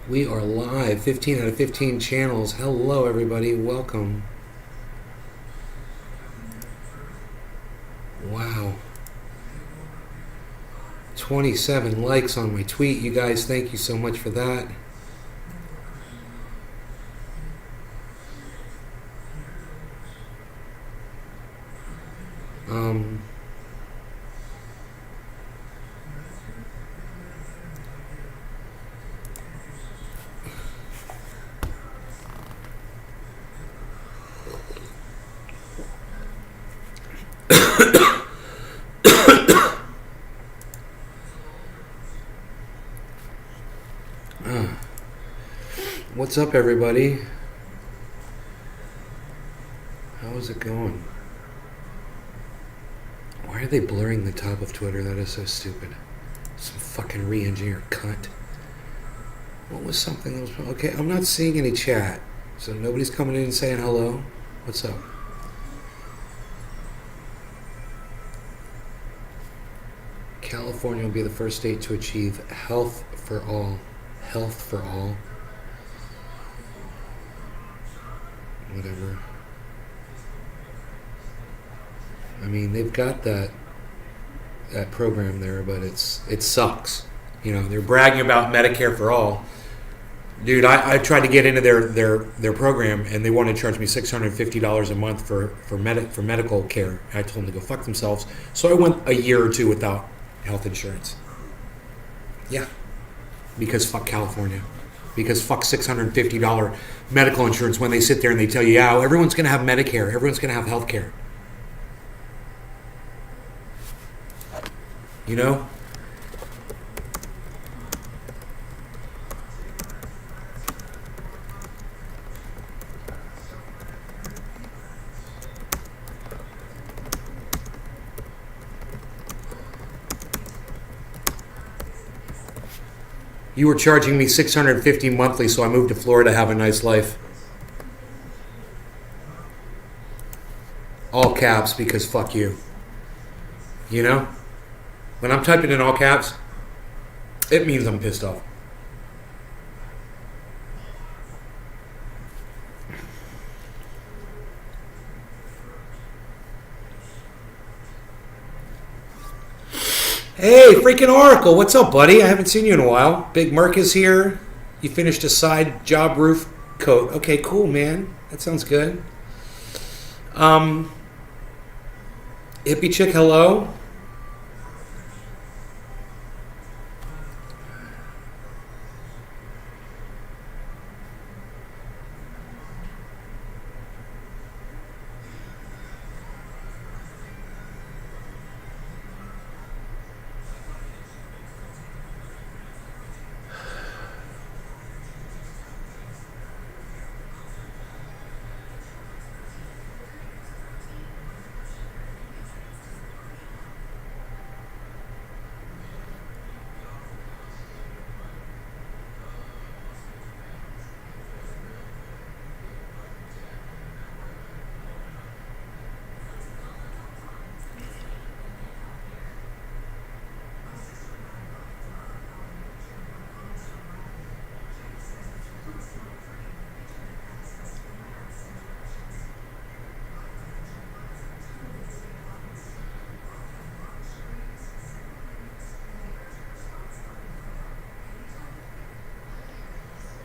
We are live, 15 out of 15 channels. Hello, everybody. Welcome. Wow. 27 likes on my tweet. You guys, thank you so much for that. What's up, everybody? How is it going? Why are they blurring the top of Twitter? That is so stupid. Some fucking re-engineered cunt. What was something that was... Okay, I'm not seeing any chat. So nobody's coming in and saying hello. What's up? California will be the first state to achieve health for all. Health for all. Whatever. I mean, they've got that program there, but it sucks. You know, they're bragging about Medicare for all. Dude, I tried to get into their program, and they wanted to charge me $650 a month for medical care. I told them to go fuck themselves. So I went a year or two without health insurance. Yeah, because fuck California. Because fuck $650 medical insurance when they sit there and they tell you, yeah, everyone's going to have Medicare. Everyone's going to have health care. You know? You were charging me $650 monthly, so I moved to Florida to have a nice life. All caps, because fuck you. You know? When I'm typing in all caps, it means I'm pissed off. Hey, freaking Oracle, what's up, buddy? I haven't seen you in a while. Big Merc is here. You finished a side job roof coat. Okay, cool, man. That sounds good. Hippie Chick, hello.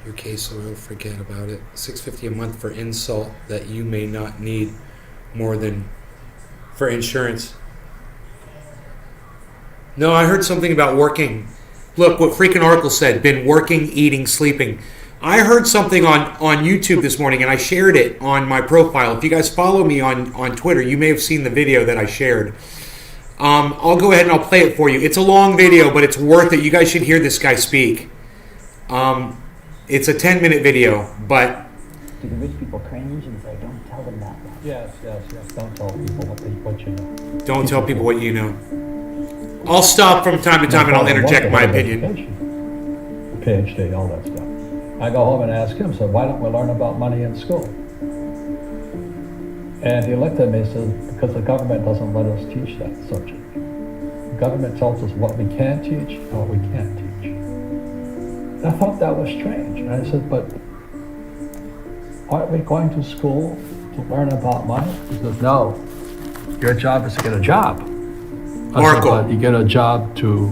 Your case oil, forget about it. $650 a month for insult that you may not need more than for insurance. No, I heard something about working. Look, what freaking Oracle said, been working, eating, sleeping. I heard something on YouTube this morning, and I shared it on my profile. If you guys follow me on Twitter, you may have seen the video that I shared. I'll go ahead and I'll play it for you. It's a long video, but it's worth it. You guys should hear this guy speak. It's a 10-minute video, but... Do the rich people cringe and say, don't tell them that? Yes. Don't tell people what you know. Don't tell people what you know. I'll stop from time to time and I'll interject my opinion. PhD, all that stuff. I go home and ask him, so why don't we learn about money in school? And he looked at me and said, because the government doesn't let us teach that subject. The government tells us what we can teach and what we can't teach. And I thought that was strange. And I said, but aren't we going to school to learn about money? He says, no, your job is to get a job. I said, Oracle. but you get a job to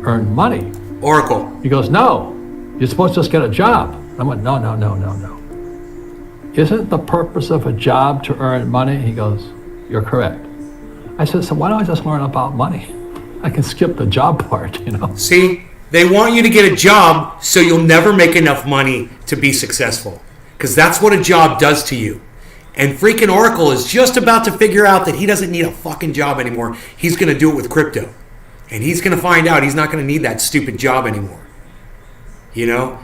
earn money. Oracle. He goes, no, you're supposed to just get a job. I went, no. Isn't the purpose of a job to earn money? He goes, you're correct. I said, so why don't I just learn about money? I can skip the job part, you know? See, they want you to get a job so you'll never make enough money to be successful. Because that's what a job does to you. And freaking Oracle is just about to figure out that he doesn't need a fucking job anymore. He's going to do it with crypto. And he's going to find out he's not going to need that stupid job anymore. You know?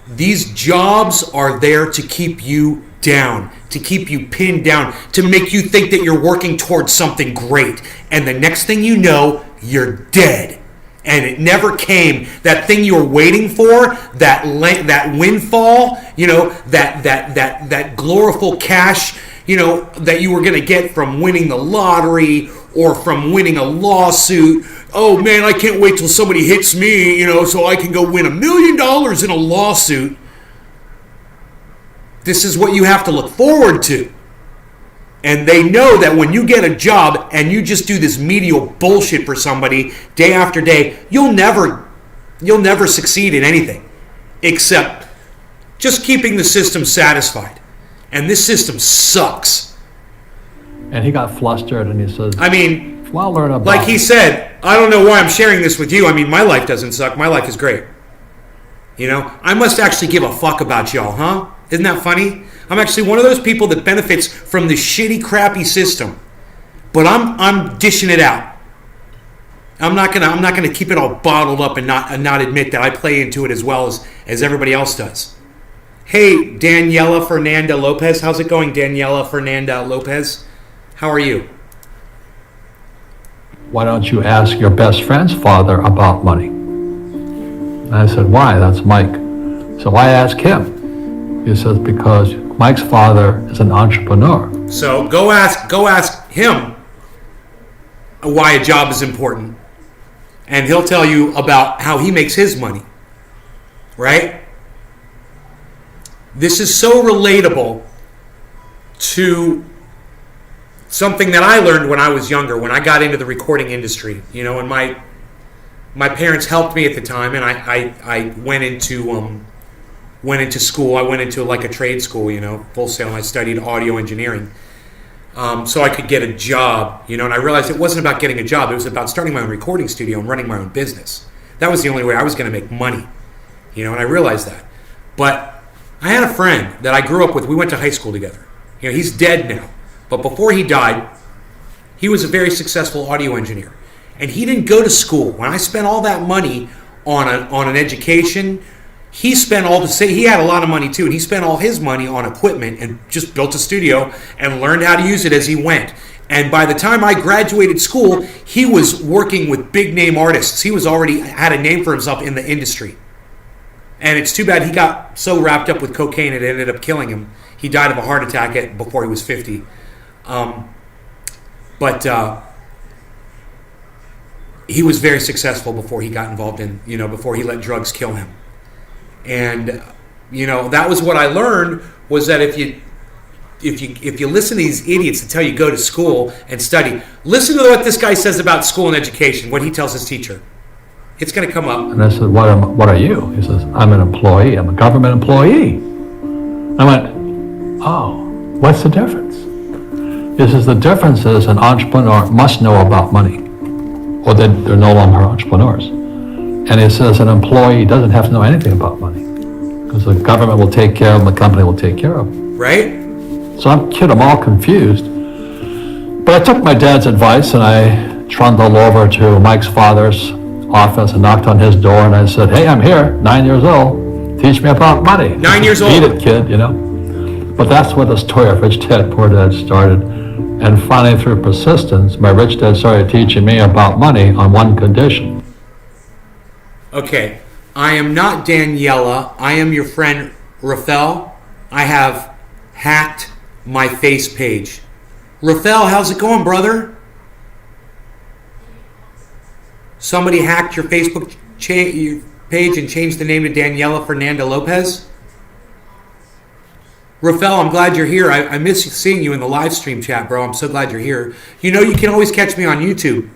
These jobs are there to keep you down, to keep you pinned down, to make you think that you're working towards something great. And the next thing you know, you're dead. And it never came. That thing you were waiting for, that windfall, you know, that glorified cash, you know, that you were going to get from winning the lottery or from winning a lawsuit. Oh man, I can't wait till somebody hits me, you know, so I can go win $1 million in a lawsuit. This is what you have to look forward to. And they know that when you get a job and you just do this menial bullshit for somebody day after day, you'll never succeed in anything except just keeping the system satisfied. And this system sucks. And he got flustered and he says, I mean, well, I'll learn about like he said, I don't know why I'm sharing this with you. I mean, my life doesn't suck. My life is great. You know, I must actually give a fuck about y'all, huh? Isn't that funny? I'm actually one of those people that benefits from the shitty, crappy system. But I'm dishing it out. I'm not gonna keep it all bottled up and not admit that I play into it as well as everybody else does. Hey, Daniela Fernanda Lopez. How's it going, Daniela Fernanda Lopez? How are you? why don't you ask your best friend's father about money? And I said, why? That's Mike. So I asked him. He says, because Mike's father is an entrepreneur. So go ask him why a job is important. And he'll tell you about how he makes his money. Right? This is so relatable to something that I learned when I was younger, when I got into the recording industry. You know, and my parents helped me at the time, and I went into school. I went into like a trade school, you know, Full Sail, and I studied audio engineering. So I could get a job, you know, and I realized it wasn't about getting a job. It was about starting my own recording studio and running my own business. That was the only way I was going to make money, you know, and I realized that. But I had a friend that I grew up with. We went to high school together. You know, he's dead now. But before he died, he was a very successful audio engineer. And he didn't go to school. When I spent all that money on an education, he spent he had a lot of money too, and he spent all his money on equipment and just built a studio and learned how to use it as he went. And by the time I graduated school, he was working with big name artists. He was already had a name for himself in the industry. And it's too bad he got so wrapped up with cocaine it ended up killing him. He died of a heart attack before he was 50. He was very successful before he got involved in, you know, before he let drugs kill him. And, you know, that was what I learned, was that if you listen to these idiots that tell you go to school and study, listen to what this guy says about school and education, what he tells his teacher. It's going to come up. And I said, what are you? He says, I'm an employee. I'm a government employee. I went, oh, what's the difference? He says, the difference is an entrepreneur must know about money, or they're no longer entrepreneurs. And he says an employee doesn't have to know anything about money, because the government will take care of them, the company will take care of them. Right? So I'm all confused. But I took my dad's advice and I trundled over to Mike's father's office and knocked on his door and I said, hey, I'm here, 9 years old. Teach me about money. 9 years old. Beat it, kid, you know. But that's where the story of Rich Dad, Poor Dad started. And finally, through persistence, my rich dad started teaching me about money on one condition. Okay, I am not Daniela. I am your friend Rafael. I have hacked my face page. Rafael, how's it going, brother? Somebody hacked your Facebook page and change the name to Daniela Fernanda Lopez? Rafael, I'm glad you're here. I miss seeing you in the live stream chat, bro. I'm so glad you're here. You know, you can always catch me on YouTube,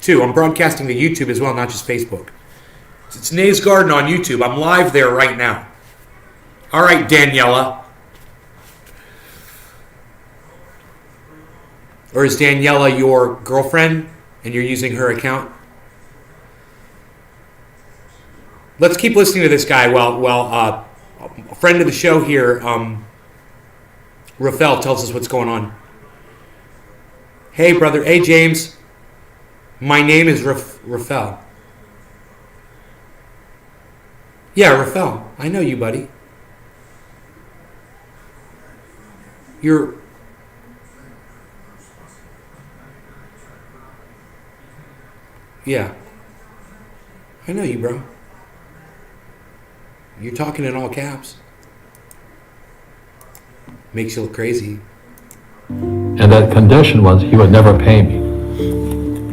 too. I'm broadcasting to YouTube as well, not just Facebook. It's Nays Garden on YouTube. I'm live there right now. All right, Daniela. Or is Daniela your girlfriend and you're using her account? Let's keep listening to this guy while a friend of the show here, Rafael, tells us what's going on. Hey, brother. Hey, James. My name is Rafael. Yeah, Rafael. I know you, buddy. You're... Yeah. I know you, bro. You're talking in all caps. Makes you look crazy. And that condition was he would never pay me.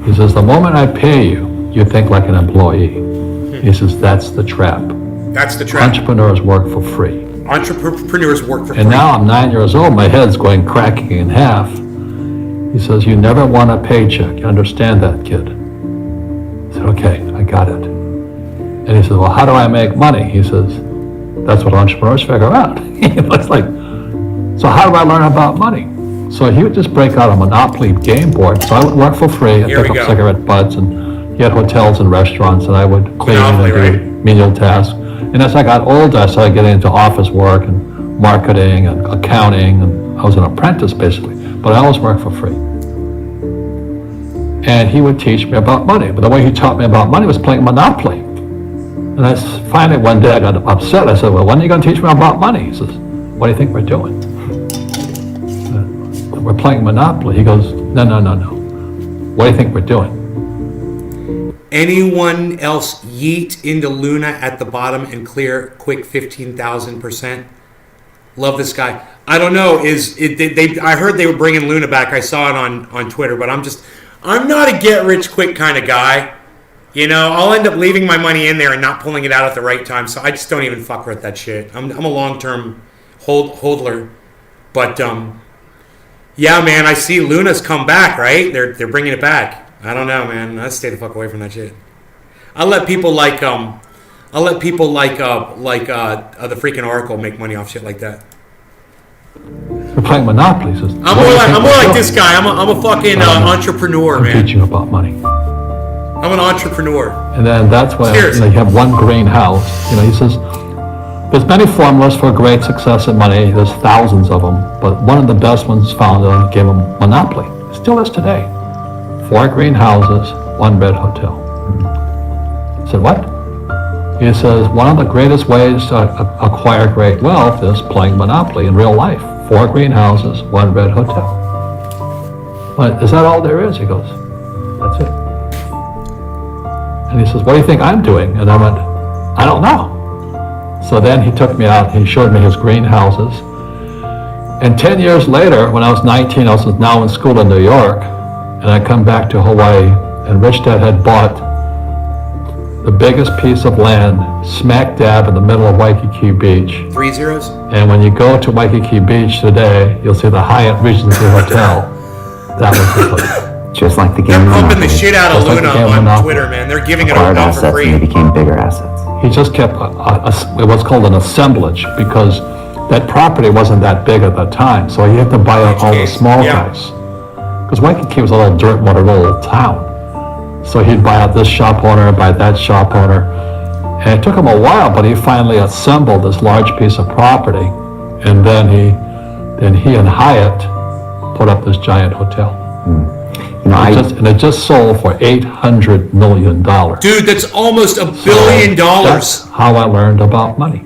He says, the moment I pay you, you think like an employee. He says, that's the trap. That's the trap. Entrepreneurs work for free. Entrepreneurs work for free. And now I'm 9 years old, my head's going cracking in half. He says, you never want a paycheck. You understand that, kid? I said, okay, I got it. And he says, well, how do I make money? He says, that's what entrepreneurs figure out. It's like, so how do I learn about money? So he would just break out a Monopoly game board. So I would work for free and pick up cigarette butts, and he had hotels and restaurants, and I would clean and do menial tasks. And as I got older, I started getting into office work and marketing and accounting, and I was an apprentice basically, but I always worked for free. And he would teach me about money, but the way he taught me about money was playing Monopoly. And finally one day I got upset. I said, well, when are you going to teach me about money? He says, what do you think we're doing? We're playing Monopoly. He goes, no. What do you think we're doing? Anyone else yeet into Luna at the bottom and clear quick 15,000%? Love this guy. I don't know. I heard they were bringing Luna back. I saw it on Twitter, but I'm not a get rich quick kind of guy. You know, I'll end up leaving my money in there and not pulling it out at the right time. So I just don't even fuck with that shit. I'm a long-term holdler. But yeah, man, I see Luna's come back, right? They're bringing it back. I don't know, man. I stay the fuck away from that shit. I'll let people like the freaking Oracle make money off shit like that. We're playing Monopoly. Says, I'm more like this guy. I'm a fucking entrepreneur, man. I'm teaching about money. I'm an entrepreneur. And then that's when you have one greenhouse. He says, there's many formulas for great success in money. There's thousands of them, but one of the best ones found gave him Monopoly. It still is today. 4 greenhouses, 1 red hotel. I said, what? He says, one of the greatest ways to acquire great wealth is playing Monopoly in real life. 4 greenhouses, 1 red hotel. But is that all there is? He goes, that's it. And he says, what do you think I'm doing? And I went, I don't know. So then he took me out, he showed me his greenhouses. And 10 years later, when I was 19, I was now in school in New York, and I come back to Hawaii, and Rich Dad had bought the biggest piece of land smack dab in the middle of Waikiki Beach. 3 zeros? And when you go to Waikiki Beach today, you'll see the Hyatt Regency Hotel. That was his hotel. Just like the game. They're pumping the shit out of Just like Luna the game on Monopoly. Twitter, man. They're giving it Acquired out for assets and they free. became bigger assets. He just kept what's called an assemblage, because that property wasn't that big at the time, so he had to buy out all the small guys. Because Waikiki was a little dirt water little town. So he'd buy out this shop owner, buy that shop owner. And it took him a while, but he finally assembled this large piece of property. And then he and Hyatt put up this giant hotel. And it just sold for $800 million. Dude, that's almost $1 billion. That's how I learned about money.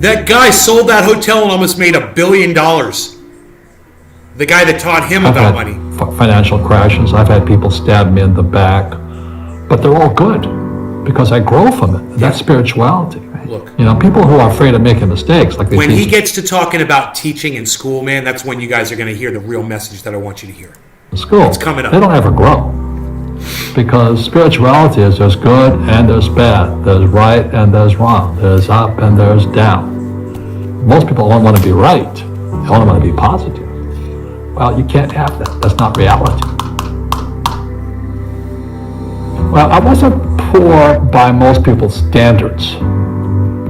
That guy sold that hotel and almost made $1 billion. The guy that taught him I've about had money. Financial crashes. I've had people stab me in the back, but they're all good because I grow from it. That's spirituality. Look, People who are afraid of making mistakes, like when he gets to talking about teaching in school, man, that's when you guys are going to hear the real message that I want you to hear. in school, it's coming up. they don't ever grow. because spirituality is there's good and there's bad, there's right and there's wrong, there's up and there's down. Most people only want to be right, they only want to be positive. Well, you can't have that. That's not reality. Well, I wasn't poor by most people's standards,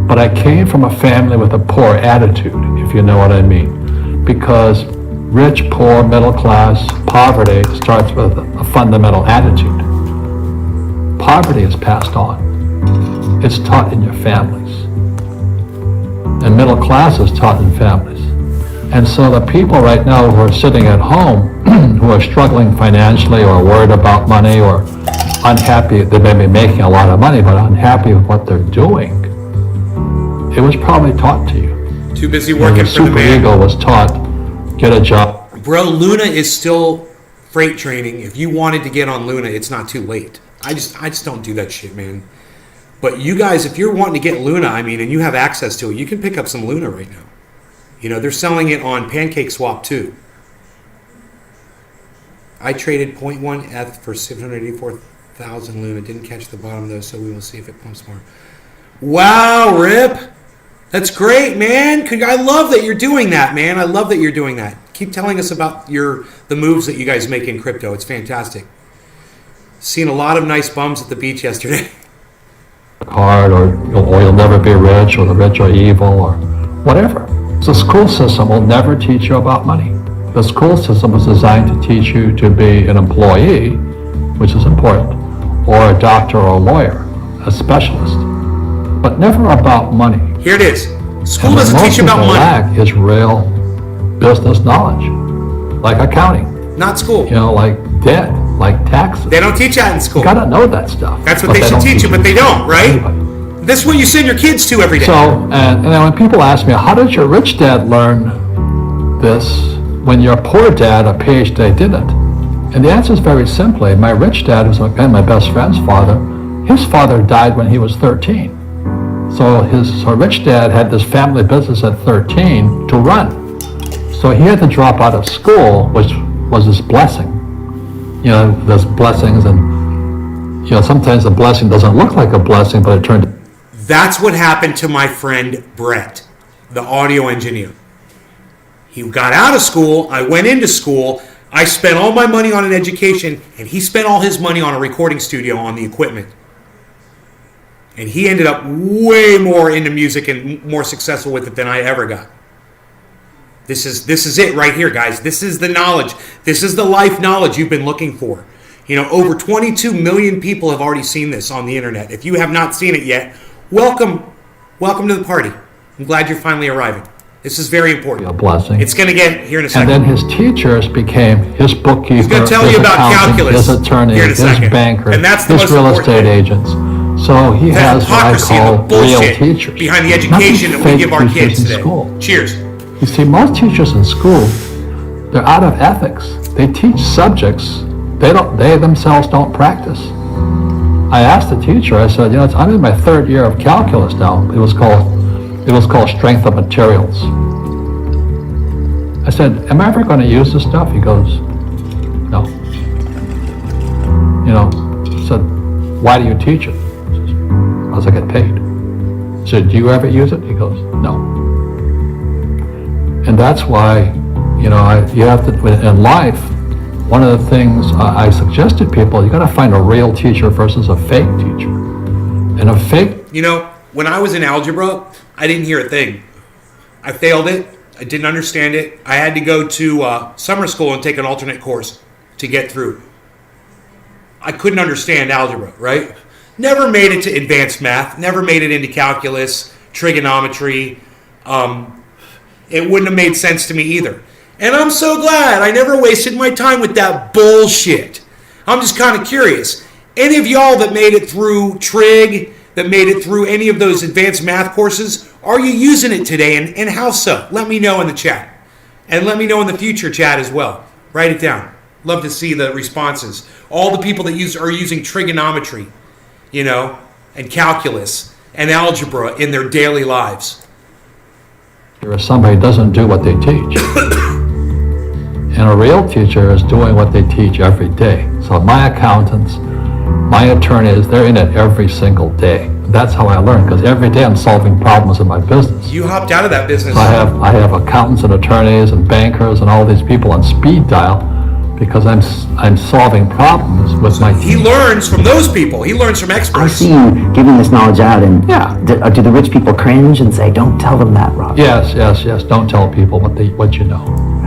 but I came from a family with a poor attitude, if you know what I mean. Because rich, poor, middle class, poverty starts with a fundamental attitude. Poverty is passed on. It's taught in your families. And middle class is taught in families. And so the people right now who are sitting at home, who are struggling financially or worried about money or unhappy, they may be making a lot of money, but unhappy with what they're doing, it was probably taught to you. Too busy working for the Super man. ego was taught, get a job. Bro, Luna is still freight training. If you wanted to get on Luna, it's not too late. I just don't do that shit, man. But you guys, if you're wanting to get Luna, I mean, and you have access to it, you can pick up some Luna right now. You know, they're selling it on Pancake Swap too. I traded 0.1 ETH for 784,000 Luna. Didn't catch the bottom though, so we will see if it pumps more. Wow, Rip. That's great, man. I love that you're doing that, man. I love that you're doing that. Keep telling us about the moves that you guys make in crypto. It's fantastic. Seen a lot of nice bums at the beach yesterday. Hard, or you'll never be rich, or the rich are evil, or whatever. The school system will never teach you about money. The school system is designed to teach you to be an employee, which is important, or a doctor or a lawyer, a specialist, but never about money. Here it is. School And doesn't what teach you most about people money. lack is real business knowledge, like accounting, Not school. like debt, like taxes. They don't teach that in school. You gotta know that stuff. That's what but they should don't teach you, but they don't, right? anybody. This is what you send your kids to every day. So, and then when people ask me, how did your rich dad learn this when your poor dad, a PhD, didn't? And the answer is very simply, my rich dad was again my best friend's father. His father died when he was 13. So his rich dad had this family business at 13 to run. So he had to drop out of school, which was his blessing. You know, there's blessings, and sometimes the blessing doesn't look like a blessing, but it turned. That's what happened to my friend Brett, the audio engineer. He got out of school. I went into school. I spent all my money on an education, and he spent all his money on a recording studio on the equipment. And he ended up way more into music and more successful with it than I ever got. This is it right here, guys. This is the knowledge. This is the life knowledge you've been looking for. Over 22 million people have already seen this on the internet. If you have not seen it yet, welcome to the party. I'm glad you're finally arriving. This is very important. A blessing. It's going to get here in a And second. then his teachers became his bookkeeper, He's gonna tell his you about accountant, calculus his attorney, here in a his second. banker, And that's the his most real important estate thing. agents. So he The has what I hypocrisy and the call real bullshit teachers. behind the Not these education that we fake give our teachers kids in today. school. Cheers. You see, most teachers in school, they're out of ethics. They teach subjects they themselves don't practice. I asked the teacher, I said, I'm in my third year of calculus now. It was called strength of materials. I said, am I ever going to use this stuff? He goes, no. I said, why do you teach it? He says, because I get paid. I said, do you ever use it? He goes, no. And that's why, you have to, in life, one of the things I suggested people, you got to find a real teacher versus a fake teacher. And a fake. When I was in algebra, I didn't hear a thing. I failed it. I didn't understand it. I had to go to summer school and take an alternate course to get through. I couldn't understand algebra, right? Never made it to advanced math. Never made it into calculus, trigonometry. It wouldn't have made sense to me either. And I'm so glad I never wasted my time with that bullshit. I'm just kind of curious. Any of y'all that made it through trig, that made it through any of those advanced math courses, are you using it today, and how so? Let me know in the chat. And let me know in the future chat as well. Write it down. Love to see the responses. All the people that are using trigonometry, and calculus and algebra in their daily lives. If somebody doesn't do what they teach. And a real teacher is doing what they teach every day. So my accountants, my attorneys, they're in it every single day. That's how I learn, because every day I'm solving problems in my business. You hopped out of that business. I have accountants and attorneys and bankers and all these people on speed dial because I'm solving problems with my He team. learns from those people. He learns from I experts. see you giving this knowledge out, and Yeah. do the rich people cringe and say, "Don't tell them that, Rob"? Yes. Don't tell people what you know.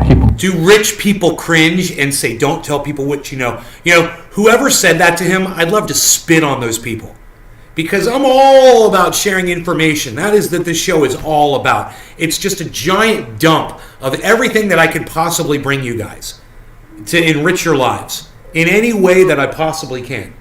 Keep them. Do rich people cringe and say, don't tell people what you know? You know, whoever said that to him, I'd love to spit on those people. Because I'm all about sharing information. That is that this show is all about. It's just a giant dump of everything that I could possibly bring you guys to enrich your lives in any way that I possibly can.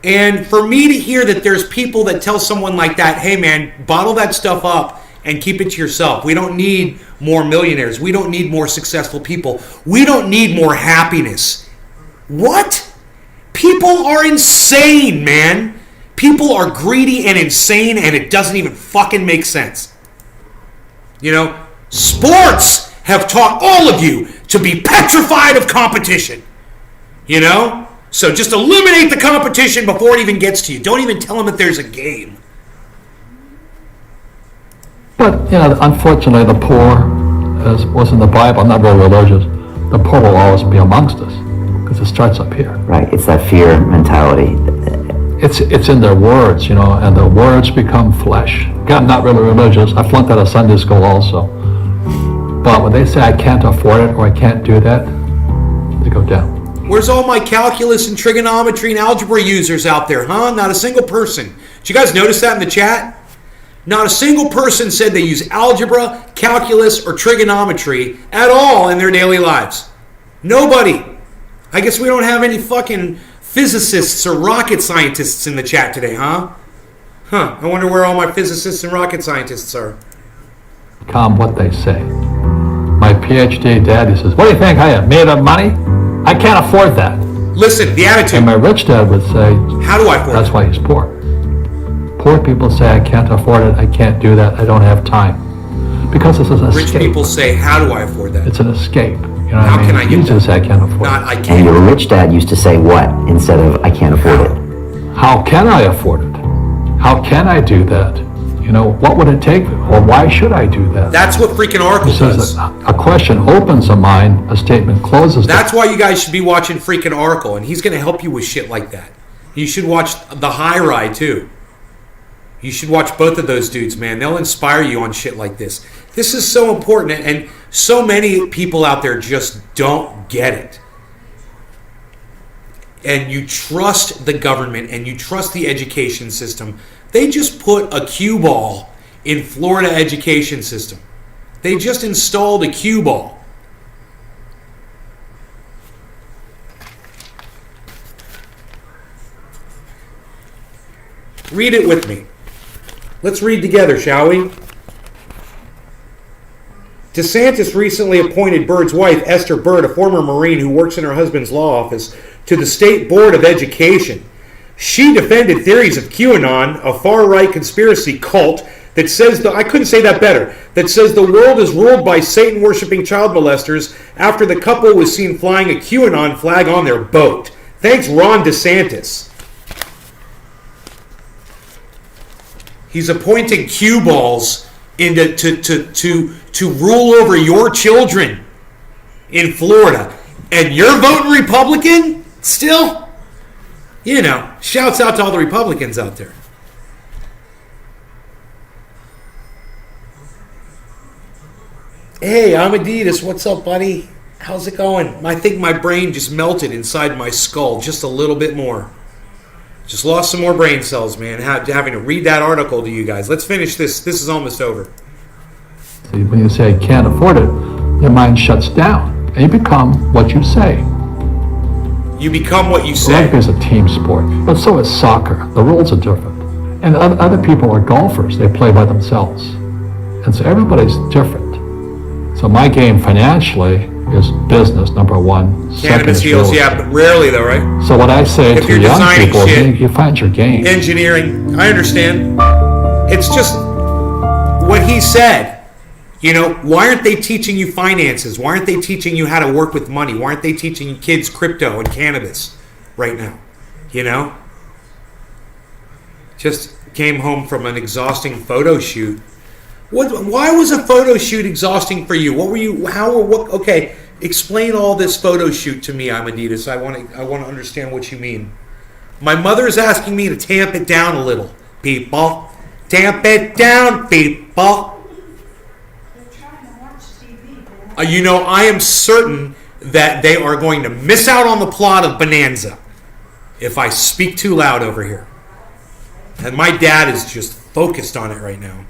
And for me to hear that there's people that tell someone like that, hey man, bottle that stuff up and keep it to yourself. We don't need more millionaires. We don't need more successful people. We don't need more happiness. What? People are insane, man. People are greedy and insane, and it doesn't even fucking make sense. You know, sports have taught all of you to be petrified of competition. You know? So just eliminate the competition before it even gets to you. Don't even tell them that there's a game. But, unfortunately, the poor, as was in the Bible, I'm not very religious, the poor will always be amongst us, because it starts up here. Right, it's that fear mentality. It's in their words, and the words become flesh. Again, I'm not really religious. I flunked out of Sunday school also. But when they say I can't afford it or I can't do that, they go down. Where's all my calculus and trigonometry and algebra users out there, huh? Not a single person. Did you guys notice that in the chat? Not a single person said they use algebra, calculus, or trigonometry at all in their daily lives. Nobody. I guess we don't have any fucking physicists or rocket scientists in the chat today, huh? I wonder where all my physicists and rocket scientists are. Become what they say. My PhD daddy says, what do you think I am, made of money? I can't afford that. Listen, the attitude. And my rich dad would say, how do I afford that's it? why he's poor. Poor people say, I can't afford it, I can't do that, I don't have time. Because this is an Rich escape. people say, how do I afford that? It's an escape. You know How what I mean? can I get You just that? say, I can't afford Not it. I And can't. your rich dad used to say what instead of "I can't afford it"? How can I afford it? How can I do that? What would it take? Or why should I do that? That's what freaking Oracle He says does. a question opens a mind, a statement closes That's why you guys should be watching freaking Oracle, and he's going to help you with shit like that. You should watch The High Ride, too. You should watch both of those dudes, man. They'll inspire you on shit like this. This is so important, and so many people out there just don't get it. And you trust the government, and you trust the education system. They just put a cue ball in Florida education system. They just installed a cue ball. Read it with me. Let's read together, shall we? DeSantis recently appointed Byrd's wife, Esther Byrd, a former Marine who works in her husband's law office, to the State Board of Education. She defended theories of QAnon, a far-right conspiracy cult that says, I couldn't say that better, that says the world is ruled by Satan-worshipping child molesters after the couple was seen flying a QAnon flag on their boat. Thanks, Ron DeSantis. He's appointing cue balls to rule over your children in Florida. And you're voting Republican still? Shouts out to all the Republicans out there. Hey, I'm Adidas. What's up, buddy? How's it going? I think my brain just melted inside my skull just a little bit more. Just lost some more brain cells, man. Having to read that article to you guys. Let's finish this. This is almost over. When you say I can't afford it, your mind shuts down. And you become what you say. You become what you Rugby say. is a team sport, but so is soccer. The rules are different. And other people are golfers. They play by themselves. And so everybody's different. So my game financially is business, number one. Second Cannabis is heals, real yeah, estate. but rarely though, right? So what I say If to you're young designing people is shit, you find your game. Engineering, I understand. It's just what he said. Why aren't they teaching you finances? Why aren't they teaching you how to work with money? Why aren't they teaching kids crypto and cannabis right now? You know? Just came home from an exhausting photo shoot. Why was a photo shoot exhausting for you? What were you? How or what? Okay, explain all this photo shoot to me, I'm Adidas. I want to understand what you mean. My mother is asking me to tamp it down a little, people. Tamp it down, people. They're trying to watch TV, man. You know, I am certain that they are going to miss out on the plot of Bonanza if I speak too loud over here. And my dad is just focused on it right now.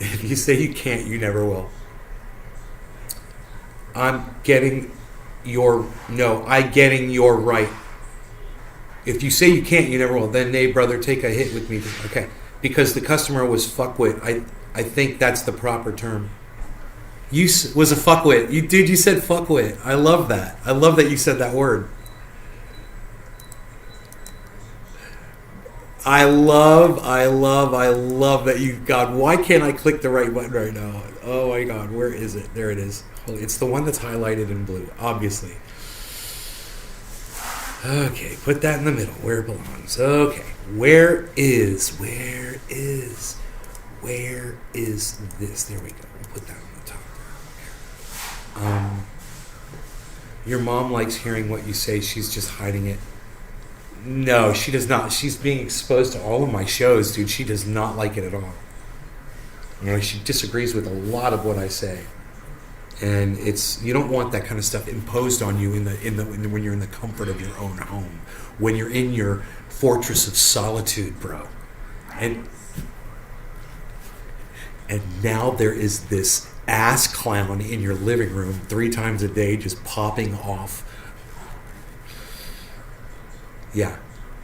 If you say you can't, you never will. I'm getting your right. If you say you can't, you never will. Then, nay, brother, take a hit with me. Okay. Because the customer was fuckwit. I think that's the proper term. You was a fuckwit. You said fuckwit. I love that. I love that you said that word. I love that you, God, why can't I click the right button right now? Oh my God, where is it? There it is. It's the one that's highlighted in blue, obviously. Okay, put that in the middle, where it belongs. Okay, where is this? There we go. We'll put that on the top. Your mom likes hearing what you say. She's just hiding it. No, she does not. She's being exposed to all of my shows, dude. She does not like it at all. You know, she disagrees with a lot of what I say, and you don't want that kind of stuff imposed on you when you're in the comfort of your own home, when you're in your fortress of solitude, bro. And now there is this ass clown in your living room 3 times a day, just popping off. Yeah,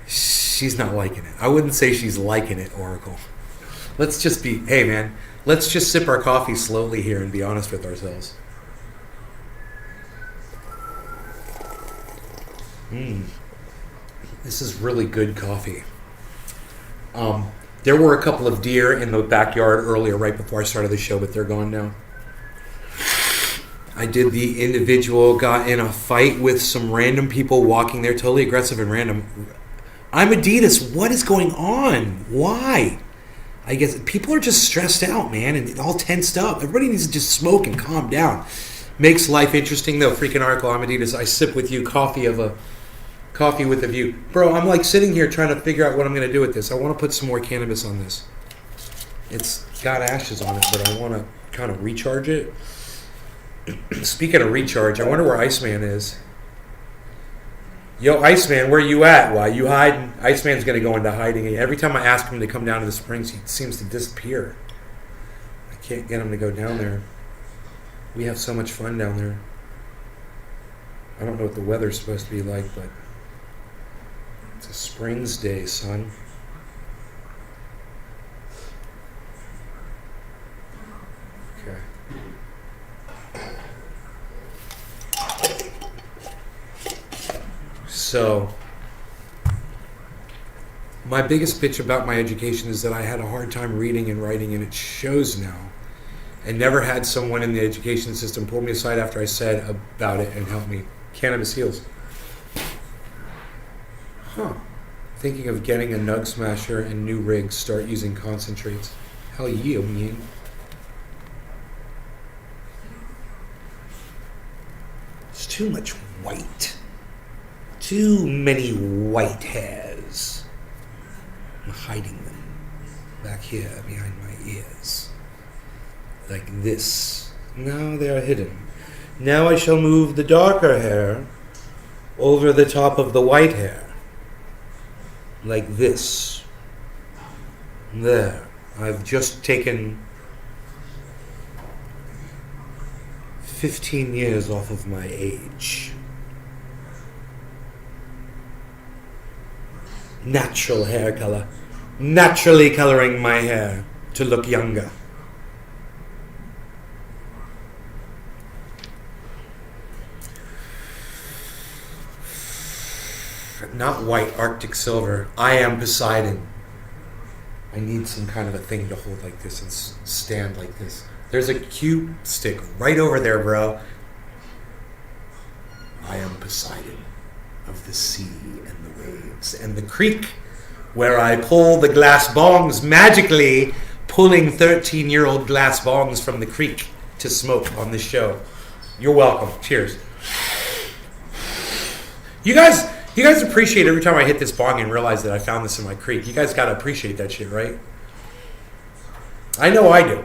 she's not liking it. I wouldn't say she's liking it, Oracle. Let's just sip our coffee slowly here and be honest with ourselves. This is really good coffee. There were a couple of deer in the backyard earlier, right before I started the show, but they're gone now. I did the individual, got in a fight with some random people walking there, totally aggressive and random. I'm Adidas. What is going on? Why? I guess people are just stressed out, man, and all tensed up. Everybody needs to just smoke and calm down. Makes life interesting, though. Freaking article, I'm Adidas. I sip with you coffee with a view. Bro, I'm like sitting here trying to figure out what I'm going to do with this. I want to put some more cannabis on this. It's got ashes on it, but I want to kind of recharge it. Speaking of recharge, I wonder where Iceman is. Yo, Iceman, where you at? Why you hiding? Iceman's going to go into hiding. Every time I ask him to come down to the springs, he seems to disappear. I can't get him to go down there. We have so much fun down there. I don't know what the weather's supposed to be like, but it's a Springs day, son. Okay. So, my biggest bitch about my education is that I had a hard time reading and writing, and it shows now. And never had someone in the education system pull me aside after I said about it and help me. Cannabis heals. Thinking of getting a Nug Smasher and new rigs, start using concentrates. Hell yeah, man. It's too much white. Too many white hairs. I'm hiding them back here behind my ears. Like this. Now they are hidden. Now I shall move the darker hair over the top of the white hair. Like this. There. I've just taken 15 years off of my age. Natural hair color. Naturally coloring my hair to look younger. Not white, Arctic silver. I am Poseidon. I need some kind of a thing to hold like this and stand like this. There's a cute stick right over there, bro. I am Poseidon. of the sea and the waves and the creek where I pull the glass bongs, magically pulling 13-year-old glass bongs from the creek to smoke on this show. You're welcome. Cheers. You guys appreciate every time I hit this bong and realize that I found this in my creek. You guys gotta appreciate that shit, right? I know I do.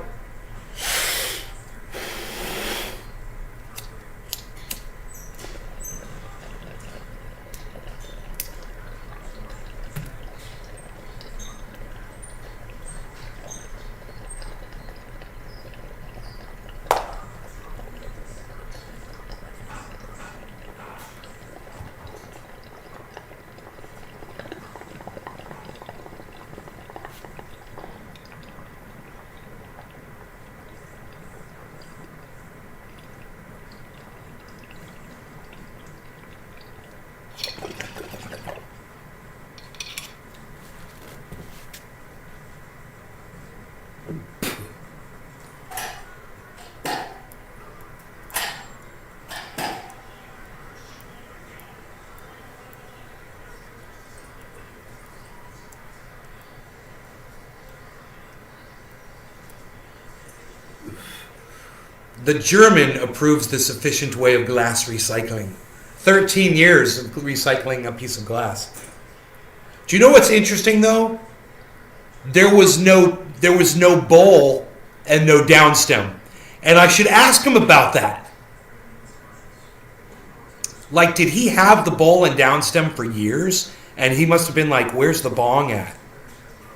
The German approves the sufficient way of glass recycling. 13 years of recycling a piece of glass. Do you know what's interesting though? There was no bowl and no downstem. And I should ask him about that. Like, did he have the bowl and downstem for years? And he must have been like, where's the bong at?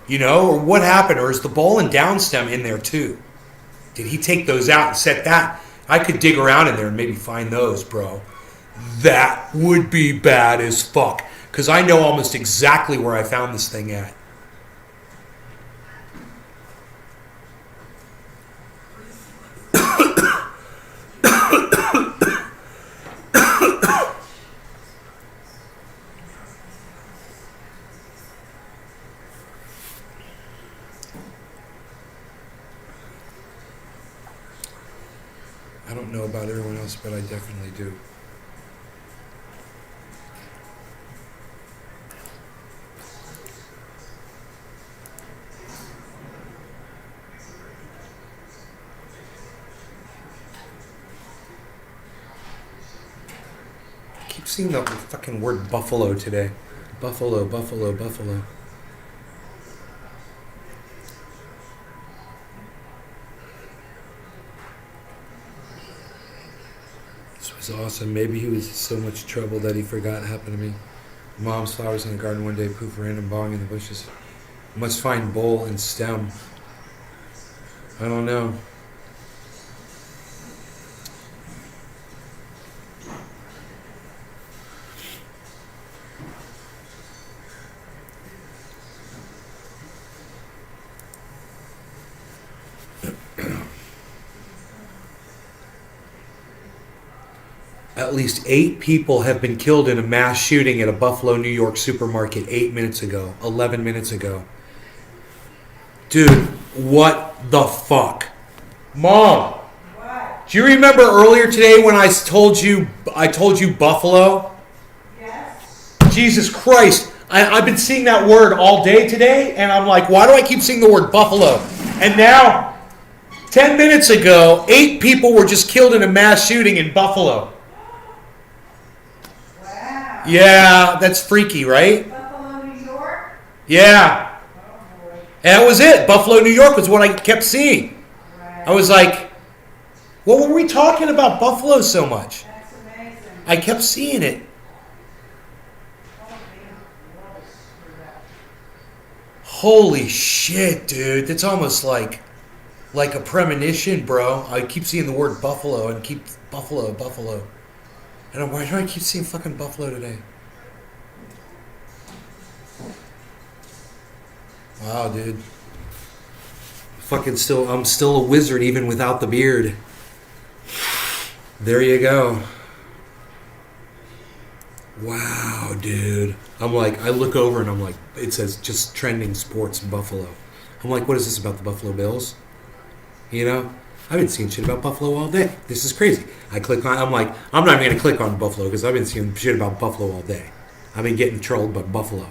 You know, or what happened? Or is the bowl and downstem in there too? Did he take those out and set that? I could dig around in there and maybe find those, bro. That would be bad as fuck. Because I know almost exactly where I found this thing at. I don't know about everyone else, but I definitely do. I keep seeing the fucking word buffalo today. Buffalo, buffalo, buffalo. This was awesome. Maybe he was in so much trouble that he forgot it happened to me. Mom's flowers in the garden one day, poof, random bong in the bushes. Must find bowl and stem. I don't know. At least 8 people have been killed in a mass shooting at a Buffalo, New York supermarket 11 minutes ago. Dude, what the fuck? Mom, What? do you remember earlier today when I told you Buffalo? Yes? Jesus Christ. I've been seeing that word all day today, and I'm like, why do I keep seeing the word Buffalo? And now, 10 minutes ago, 8 people were just killed in a mass shooting in Buffalo. Wow. Yeah, that's freaky, right? Buffalo, New York? Yeah. Oh boy. And that was it. Buffalo, New York was what I kept seeing. Right. I was like, what were we talking about Buffalo so much? That's amazing. I kept seeing it. Oh, man. What a screw up. Holy shit, dude. That's almost like a premonition, bro. I keep seeing the word Buffalo and keep Buffalo. And why do I keep seeing fucking Buffalo today? Wow, dude. I'm still a wizard even without the beard. There you go. Wow, dude. I look over and I'm like, it says just trending sports Buffalo. I'm like, what is this about the Buffalo Bills? You know? I've been seeing shit about Buffalo all day. This is crazy. I click on. I'm like, I'm not even gonna click on Buffalo because I've been seeing shit about Buffalo all day. I've been getting trolled by Buffalo,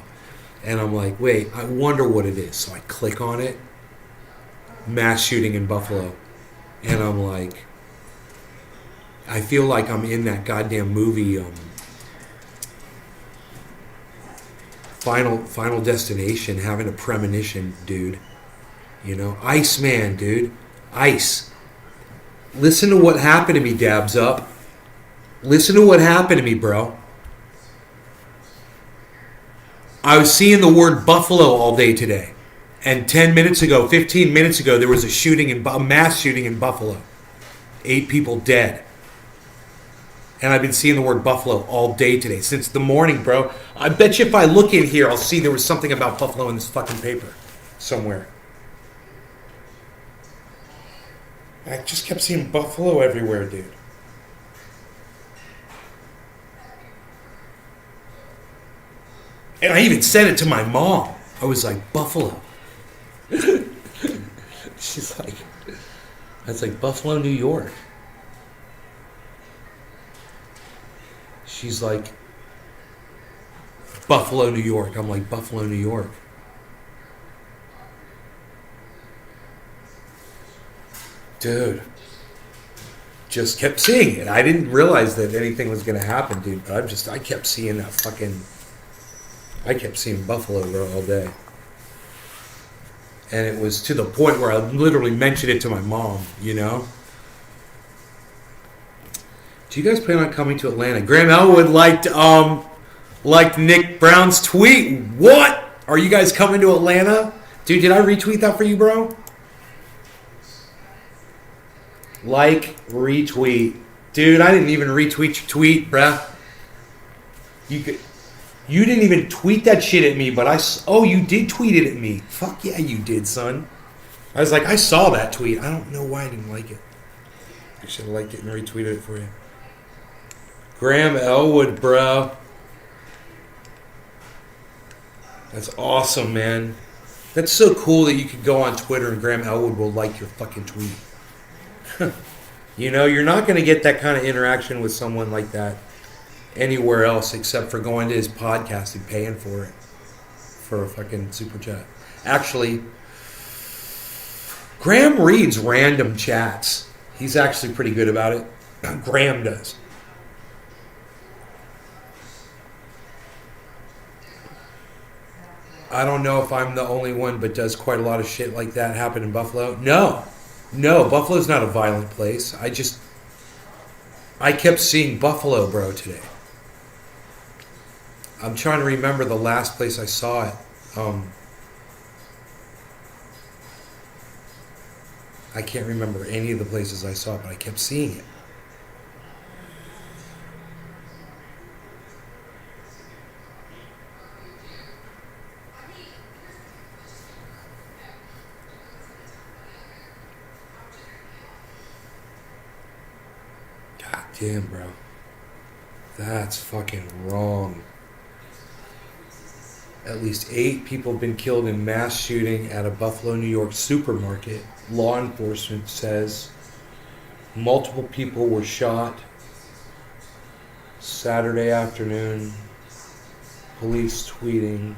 and I'm like, wait, I wonder what it is. So I click on it. Mass shooting in Buffalo, and I'm like, I feel like I'm in that goddamn movie. Final Destination, having a premonition, dude. You know, Iceman, dude. Ice. Listen to what happened to me, Dabs Up. Listen to what happened to me, bro. I was seeing the word Buffalo all day today. And 10 minutes ago, 15 minutes ago, there was a mass shooting in Buffalo. 8 people dead. And I've been seeing the word Buffalo all day today, since the morning, bro. I bet you if I look in here, I'll see there was something about Buffalo in this fucking paper somewhere. I just kept seeing Buffalo everywhere, dude. And I even said it to my mom. I was like, Buffalo. She's like, I was like, Buffalo, New York. She's like, Buffalo, New York. I'm like, Buffalo, New York. Dude. Just kept seeing it. I didn't realize that anything was going to happen, dude. But I kept seeing that fucking... I kept seeing Buffalo, bro, all day. And it was to the point where I literally mentioned it to my mom, you know? Do you guys plan on coming to Atlanta? Graham Elwood liked Nick Brown's tweet. What? Are you guys coming to Atlanta? Dude, did I retweet that for you, bro? Like, retweet. Dude, I didn't even retweet your tweet, bruh. You didn't even tweet that shit at me, but you did tweet it at me. Fuck yeah, you did, son. I was like, I saw that tweet. I don't know why I didn't like it. I should have liked it and retweeted it for you. Graham Elwood, bro. That's awesome, man. That's so cool that you could go on Twitter and Graham Elwood will like your fucking tweet. You know, you're not going to get that kind of interaction with someone like that anywhere else except for going to his podcast and paying for it. For a fucking super chat. Actually, Graham reads random chats. He's actually pretty good about it. Graham does. I don't know if I'm the only one, but does quite a lot of shit like that happen in Buffalo? No, Buffalo's not a violent place. I kept seeing Buffalo, bro, today. I'm trying to remember the last place I saw it. I can't remember any of the places I saw it, but I kept seeing it. God damn, bro. That's fucking wrong. At least 8 people have been killed in mass shooting at a Buffalo, New York supermarket. Law enforcement says multiple people were shot Saturday afternoon. Police tweeting.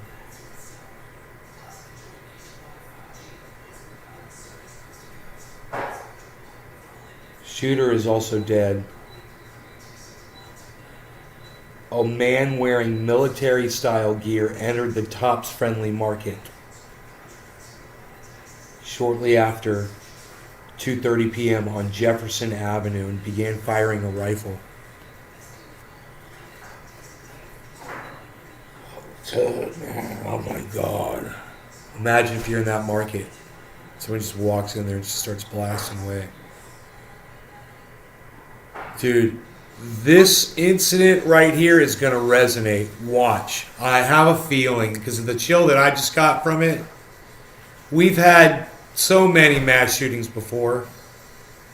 Shooter is also dead. A man wearing military-style gear entered the Tops Friendly Market shortly after 2:30 p.m. on Jefferson Avenue and began firing a rifle. Oh my God. Imagine if you're in that market. Someone just walks in there and just starts blasting away. Dude. This incident right here is going to resonate. Watch. I have a feeling, because of the chill that I just got from it, we've had so many mass shootings before,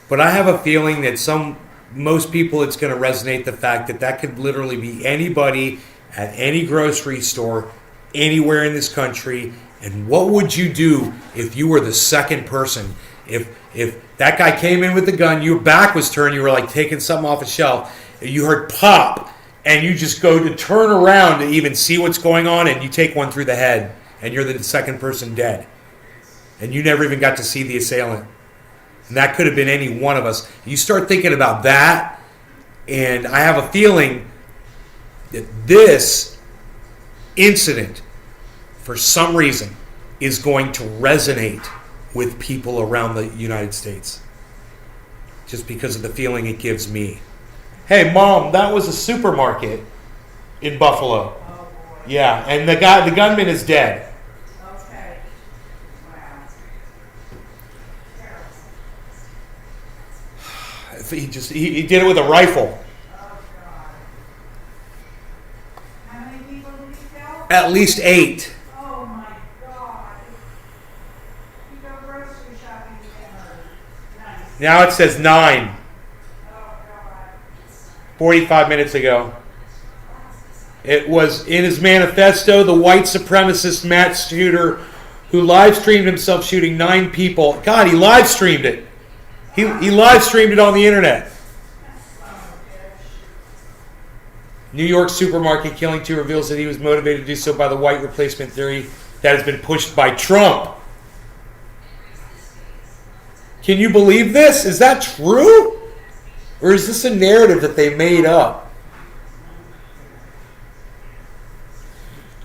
but I have a feeling that most people it's going to resonate the fact that could literally be anybody at any grocery store, anywhere in this country, and what would you do if you were the second person If that guy came in with the gun, your back was turned, you were like taking something off a shelf, you heard pop, and you just go to turn around to even see what's going on, and you take one through the head, and you're the second person dead. And you never even got to see the assailant. And that could have been any one of us. You start thinking about that, and I have a feeling that this incident, for some reason, is going to resonate with people around the United States. Just because of the feeling it gives me. Hey, Mom, that was a supermarket in Buffalo. Oh, boy. Yeah, and the gunman is dead. Okay. Wow. Terrible. He did it with a rifle. Oh, God. How many people did he kill? At least 8. Oh, my God. You go grocery shopping, you get murdered. Nice. Now it says 9. Oh, God. 45 minutes ago. It was in his manifesto, the white supremacist mass shooter who live streamed himself shooting 9 people. God, he live streamed it. He live streamed it on the internet. New York supermarket killing 2 reveals that he was motivated to do so by the white replacement theory that has been pushed by Trump. Can you believe this? Is that true? Or is this a narrative that they made up?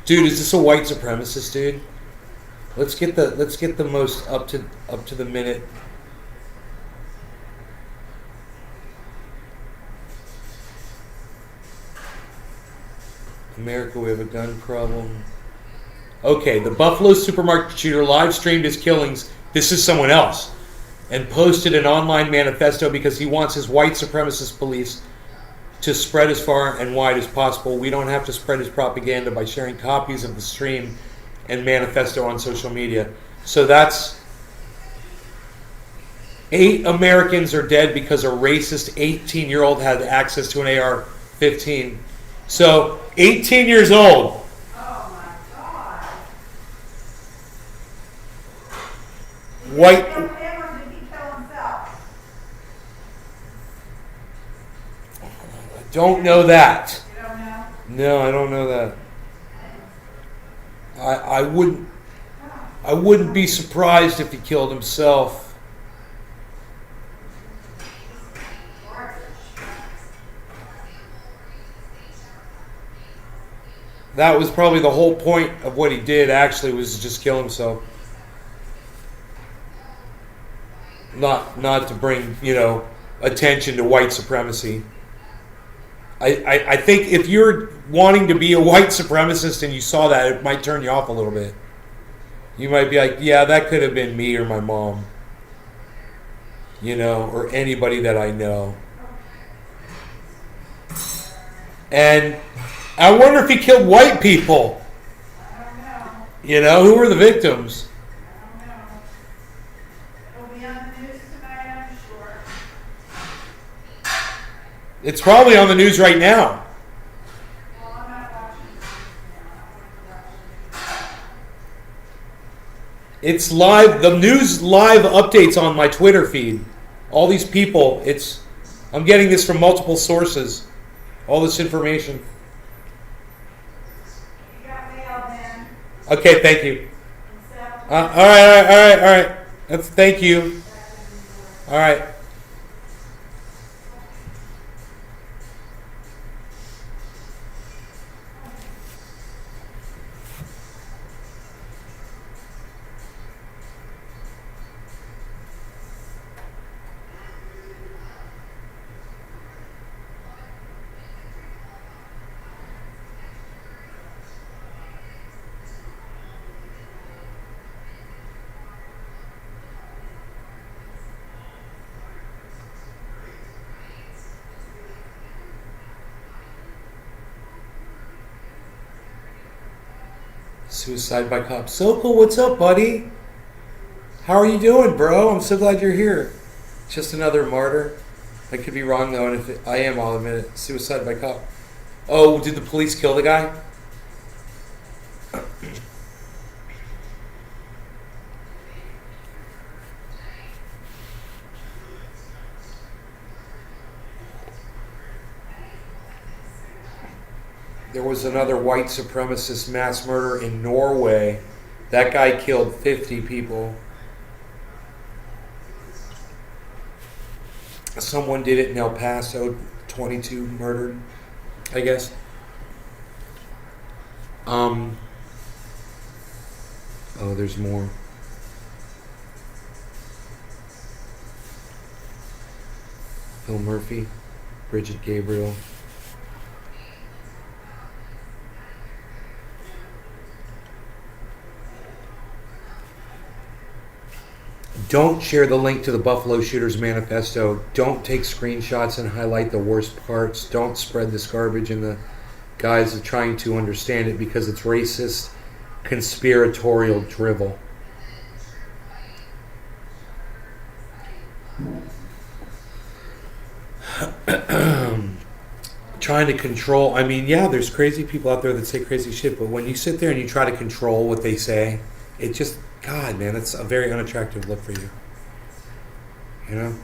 Dude, is this a white supremacist, dude? Let's get the most up to the minute. America, we have a gun problem. Okay, the Buffalo supermarket shooter live streamed his killings. This is someone else. And posted an online manifesto because he wants his white supremacist police to spread as far and wide as possible. We don't have to spread his propaganda by sharing copies of the stream and manifesto on social media. So that's 8 Americans are dead because a racist 18-year-old had access to an AR-15. So 18 years old. Oh, my God. White. Did he kill him or did he kill himself? Don't know that. You don't know? No, I don't know that. I wouldn't be surprised if he killed himself. That was probably the whole point of what he did, actually, was to just kill himself. Not to bring, attention to white supremacy. I think if you're wanting to be a white supremacist and you saw that, it might turn you off a little bit. You might be like, yeah, that could have been me or my mom. Or anybody that I know. And I wonder if he killed white people. I don't know. Who were the victims? I don't know. It'll be on the news tonight, I'm sure. It's probably on the news right now. Well, I'm not watching the news now. I'm watching. It's live. The news live updates on my Twitter feed. All these people. I'm getting this from multiple sources. All this information. You got mail, man. Okay, thank you. Except All right. Thank you. All right. Suicide by cop. Sokol, what's up, buddy? How are you doing, bro? I'm so glad you're here. Just another martyr. I could be wrong, though, and if I am, I'll admit it. Suicide by cop. Oh, did the police kill the guy? There was another white supremacist mass murder in Norway. That guy killed 50 people. Someone did it in El Paso, 22 murdered, I guess. Oh, there's more. Phil Murphy, Bridget Gabriel. Don't share the link to the Buffalo Shooters Manifesto. Don't take screenshots and highlight the worst parts. Don't spread this garbage in the guise of trying to understand it because it's racist, conspiratorial drivel. Trying to control, I mean, yeah, there's crazy people out there that say crazy shit, but when you sit there and you try to control what they say, it just, God, man, that's a very unattractive look for you. You know?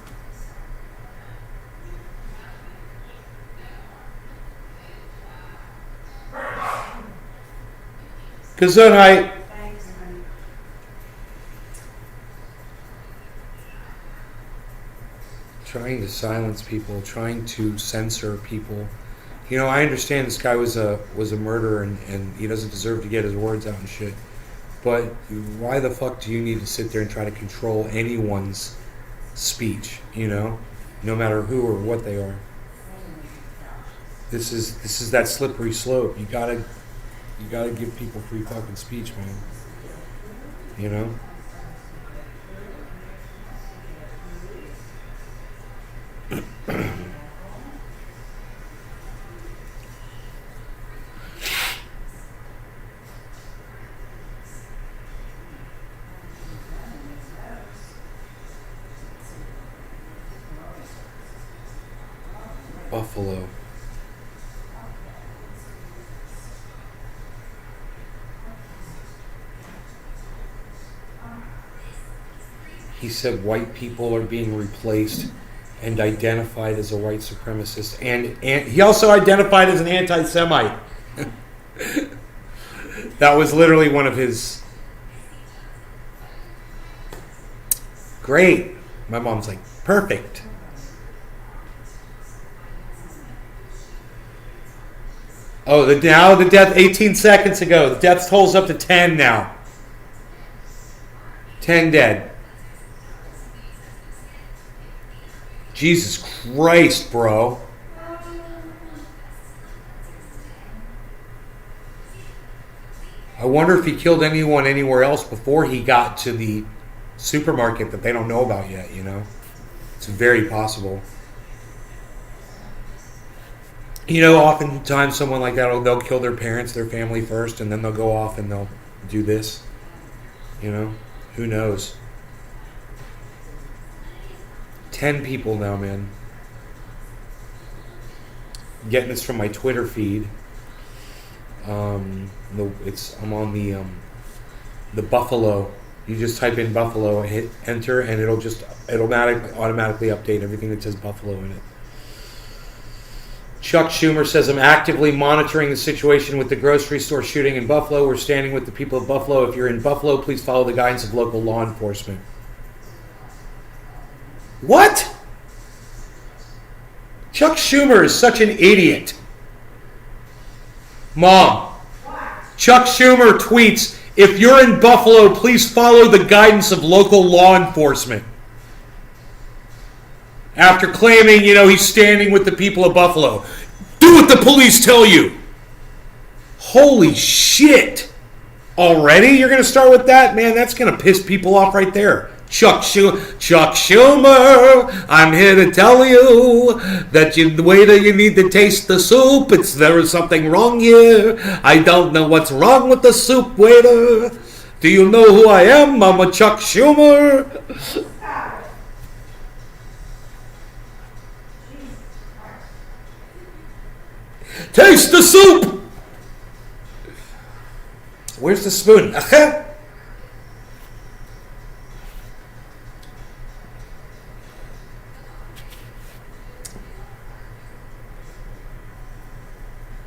Gesundheit. Thanks, honey. Trying to silence people, trying to censor people. You know, I understand this guy was a murderer and he doesn't deserve to get his words out and shit. But why the fuck do you need to sit there and try to control anyone's speech, you know? No matter who or what they are. This is that slippery slope. You gotta give people free fucking speech, man. You know? Buffalo. He said white people are being replaced and identified as a white supremacist. And he also identified as an anti-Semite. That was literally one of his... Great. My mom's like, perfect. Oh, the death 18 seconds ago. The death toll's up to 10 now. 10 dead. Jesus Christ, bro. I wonder if he killed anyone anywhere else before he got to the supermarket that they don't know about yet, you know? It's very possible. You know, oftentimes someone like that, they'll kill their parents, their family first, and then they'll go off and they'll do this. You know? Who knows? 10 people now, man. I'm getting this from my Twitter feed. I'm on the Buffalo. You just type in Buffalo, hit enter, and it'll automatically update everything that says Buffalo in it. Chuck Schumer says, I'm actively monitoring the situation with the grocery store shooting in Buffalo. We're standing with the people of Buffalo. If you're in Buffalo, please follow the guidance of local law enforcement. What? Chuck Schumer is such an idiot. Mom, Chuck Schumer tweets, if you're in Buffalo, please follow the guidance of local law enforcement. After claiming, he's standing with the people of Buffalo. Do what the police tell you. Holy shit. Already? You're going to start with that? Man, that's going to piss people off right there. Chuck Schumer, I'm here to tell you that the waiter, you need to taste the soup. There is something wrong here. I don't know what's wrong with the soup, waiter. Do you know who I am? I'm a Chuck Schumer. Taste the soup! Where's the spoon?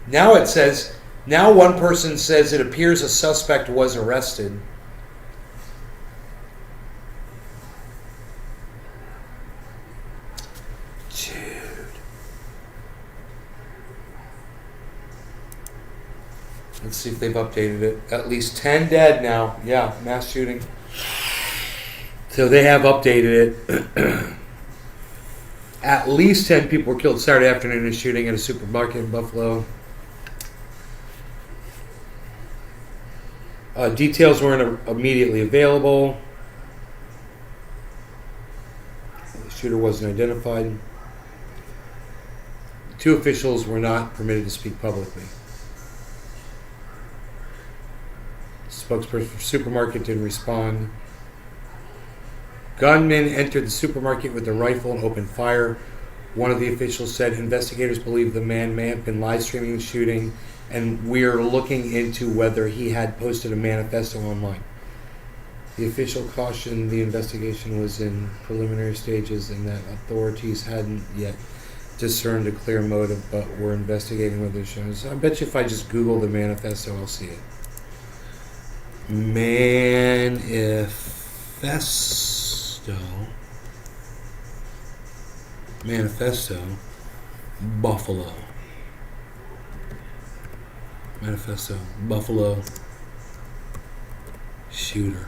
Now it says, now one person says it appears a suspect was arrested. Dude. Let's see if they've updated it. At least 10 dead now. Yeah, mass shooting. So they have updated it. At least 10 people were killed Saturday afternoon in a shooting at a supermarket in Buffalo. Details weren't immediately available. The shooter wasn't identified. Two officials were not permitted to speak publicly. Spokesperson for supermarket didn't respond. Gunmen entered the supermarket with a rifle and opened fire. One of the officials said investigators believe the man may have been live streaming the shooting, and we're looking into whether he had posted a manifesto online. The official cautioned the investigation was in preliminary stages and that authorities hadn't yet discerned a clear motive, but were investigating whether it shows. I bet you if I just Google the manifesto, I'll see it. Manifesto, Buffalo. Manifesto, Buffalo shooter.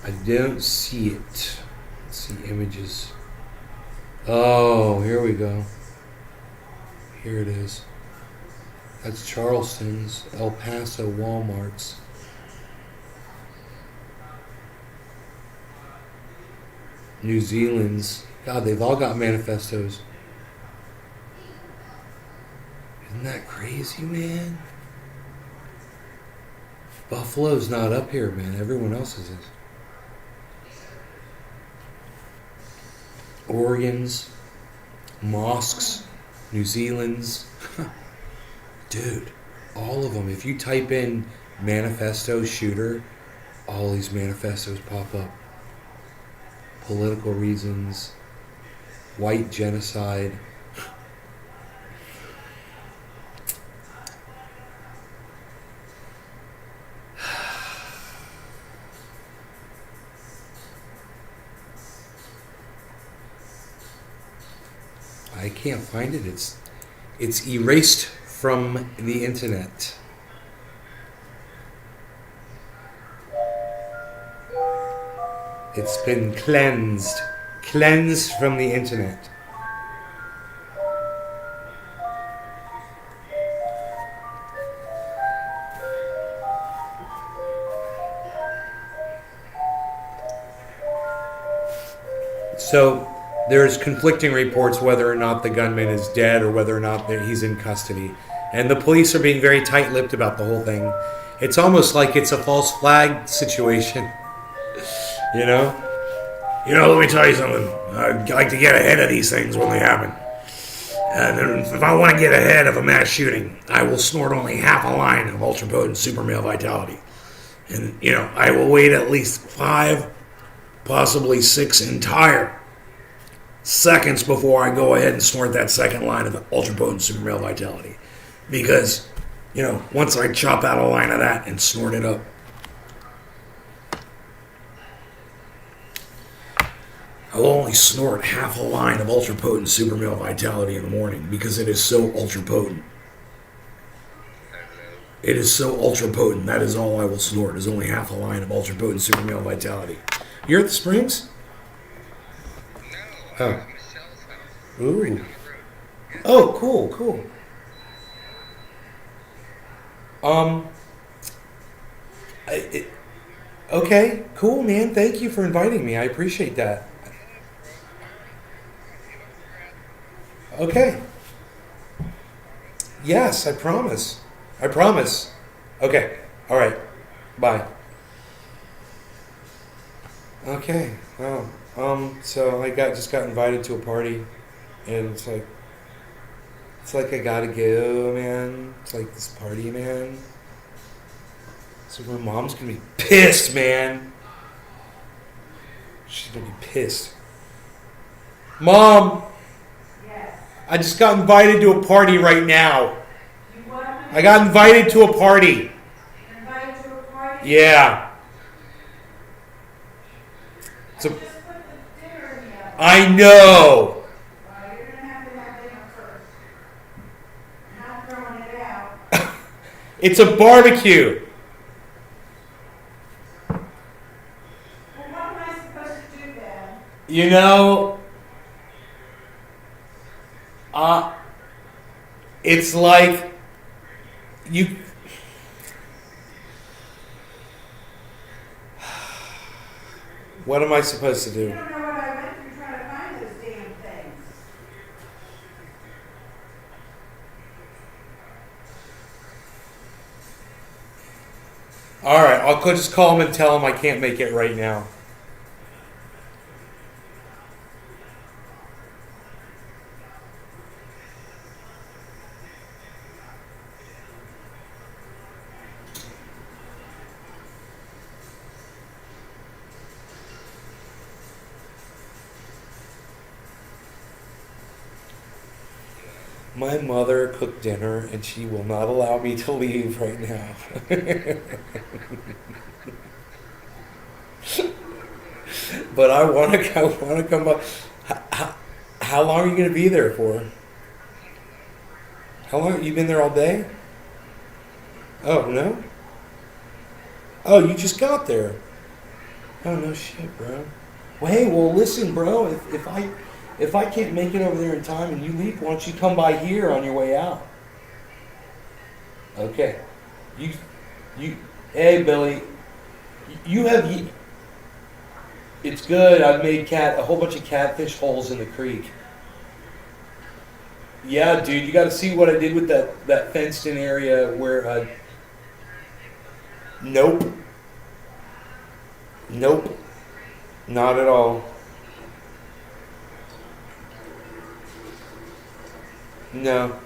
I don't see it. Let's see images. Oh, here we go. Here it is. That's Charleston's, El Paso Walmart's. New Zealand's. God, they've all got manifestos. Isn't that crazy, man? Buffalo's not up here, man. Everyone else's is. Oregon's, mosques, New Zealand's. Dude, all of them. If you type in manifesto shooter, all these manifestos pop up. Political reasons, white genocide. I can't find it. It's erased from the internet. It's been cleansed from the internet. So there's conflicting reports whether or not the gunman is dead or whether or not he's in custody. And the police are being very tight-lipped about the whole thing. It's almost like it's a false flag situation. You know? Let me tell you something. I like to get ahead of these things when they happen. And if I want to get ahead of a mass shooting, I will snort only half a line of ultra-potent super male vitality. And, I will wait at least 5, possibly 6 entire seconds before I go ahead and snort that second line of ultra potent super male vitality. Because, once I chop out a line of that and snort it up, I will only snort half a line of ultra potent super male vitality in the morning because it is so ultra potent. It is so ultra potent. That is all I will snort, is only half a line of ultra potent super male vitality. You're at the Springs? Oh. Ooh. Oh, cool. Okay, cool, man. Thank you for inviting me. I appreciate that. Okay. Yes, I promise. Okay. All right. Bye. Okay. Well, So I just got invited to a party, and it's like I gotta go, man. It's like this party, man. So my mom's gonna be pissed, man. She's gonna be pissed. Mom, Yes. I just got invited to a party right now. You want me I got invited to a party. to invite you to a party? Yeah. I So just put the dinner in the oven. I know. You're gonna have to have dinner first. I'm not throwing it out. It's a barbecue. Well, what am I supposed to do then? You know, it's like you. What am I supposed to You do? don't know what I went through trying to find those damn things. All right, I'll just call him and tell him I can't make it right now. My mother cooked dinner and she will not allow me to leave right now. But I want to come up. How long are you going to be there for? How long? You been there all day? Oh, no? Oh, you just got there. Oh, no shit, bro. Well, hey, well, listen, bro. If I can't make it over there in time and you leave, why don't you come by here on your way out? Okay. Hey, Billy. It's good. I've made a whole bunch of catfish holes in the creek. Yeah, dude, you got to see what I did with that fenced-in area where. Nope. Nope. Not at all. No.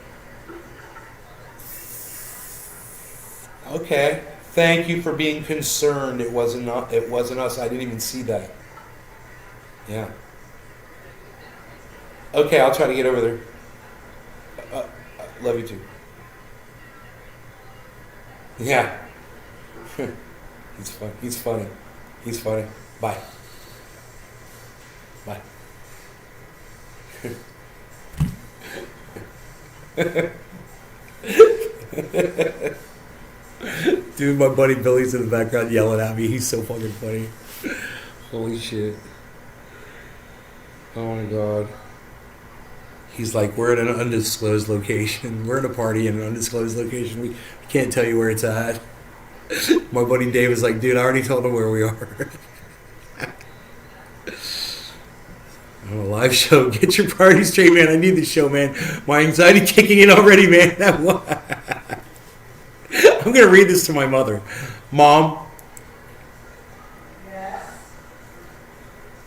Okay. Thank you for being concerned. It wasn't us. I didn't even see that. Yeah. Okay, I'll try to get over there. Love you too. Yeah. He's fun. He's funny. He's funny. Bye. Bye. Dude, my buddy Billy's in the background yelling at me. He's so fucking funny. Holy shit. Oh my god. He's like, we're in an undisclosed location. We're in a party in an undisclosed location. We can't tell you where it's at. My buddy Dave is like, dude, I already told him where we are. On a live show. Get your party straight, man. I need this show, man. My anxiety kicking in already, man. I'm going to read this to my mother. Mom, Yes.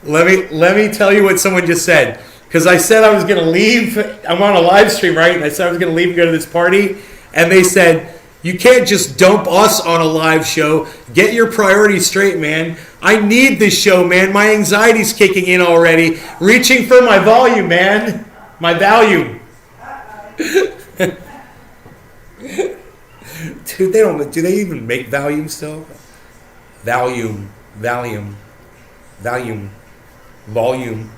let me tell you what someone just said. Because I said I was going to leave. I'm on a live stream, right? And I said I was going to leave and go to this party. And they said, you can't just dump us on a live show. Get your priorities straight, man. I need this show, man. My anxiety's kicking in already. Reaching for my volume, man. My volume. Dude, do they even make Valium still? Volume.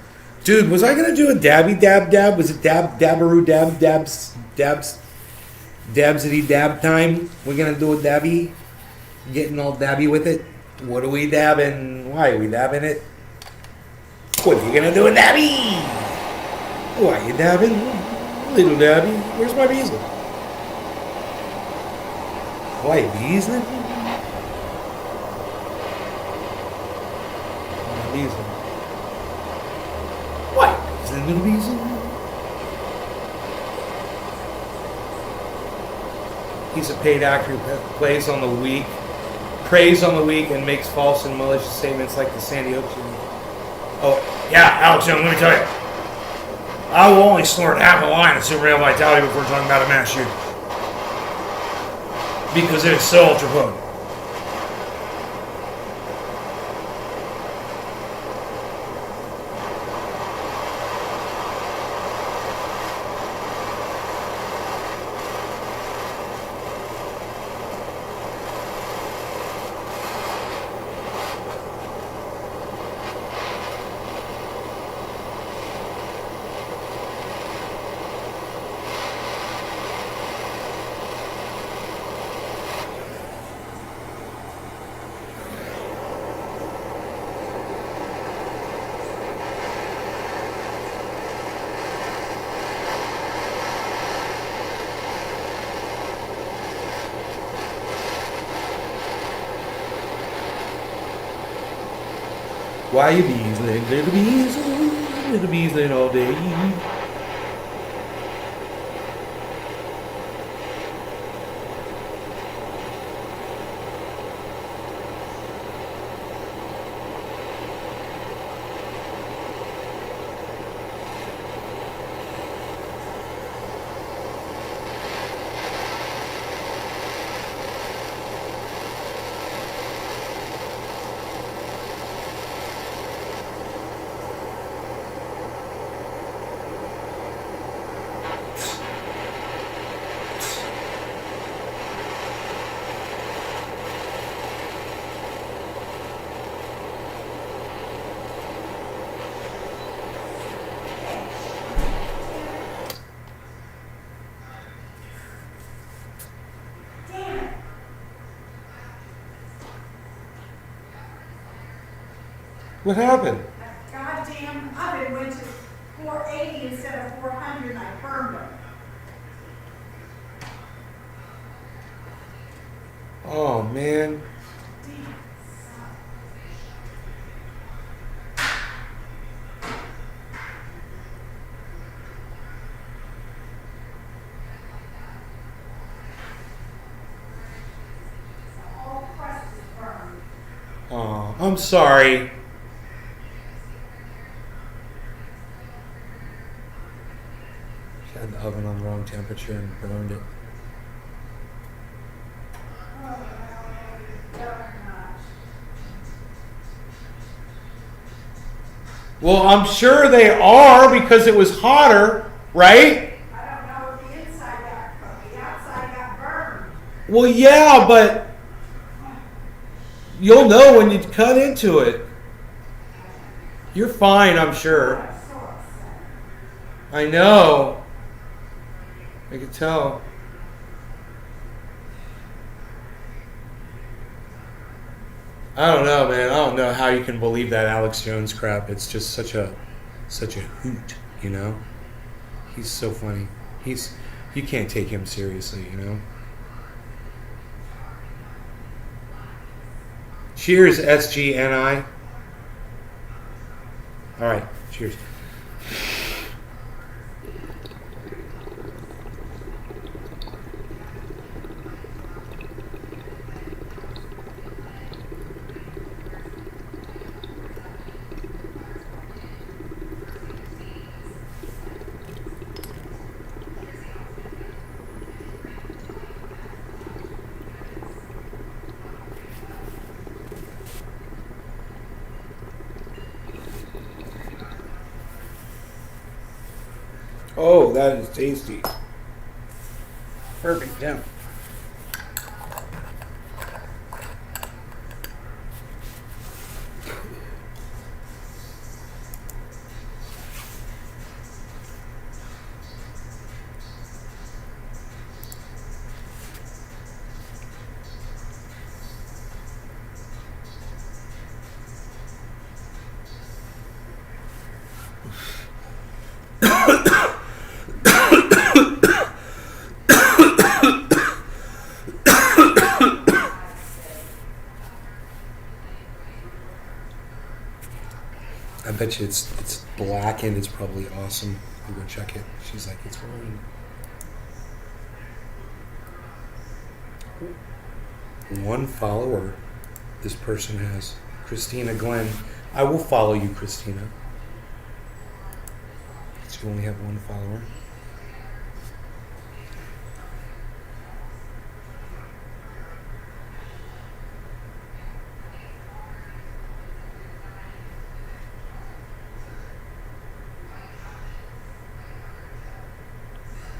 Dude, was I gonna do a dabby dab? Was it dabbaroo dabsity dab time? We're gonna do a dabby? Getting all dabby with it? What are we dabbing? Why are we dabbing it? What are you gonna do a dabby? Why are you dabbing? Little dabby. Where's my beasley? Why beasley? Beasley. What? Is it little beasley? He's a paid actor who preys on the weak, and makes false and malicious statements like the Sandy Hook shooting. Oh, yeah, Alex Jones, let me tell you. I will only snort half a line of Super Male Vitality before talking about a mass shooting. Because it is so ultra potent. Why you beesling, little beesling all day? What happened? That goddamn oven went to 480 instead of 400 and I burned them. Oh man. All crust is burned. Oh, I'm sorry. Had the oven on the wrong temperature and burned it. Well, I'm sure they are because it was hotter, right? I don't know if the inside got cooked, the outside got burned. Well, yeah, but you'll know when you cut into it. You're fine, I'm sure. I'm so upset. I know. I can tell. I don't know, man. I don't know how you can believe that Alex Jones crap. It's just such a hoot, you know? He's so funny. You can't take him seriously, you know? Cheers, SGNI. All right, cheers. Oh, that is tasty. Perfect, yeah. I bet you it's blackened. It's probably awesome. I'll go check it. She's like, it's fine. One follower this person has, Christina Glenn. I will follow you, Christina. Because you only have one follower.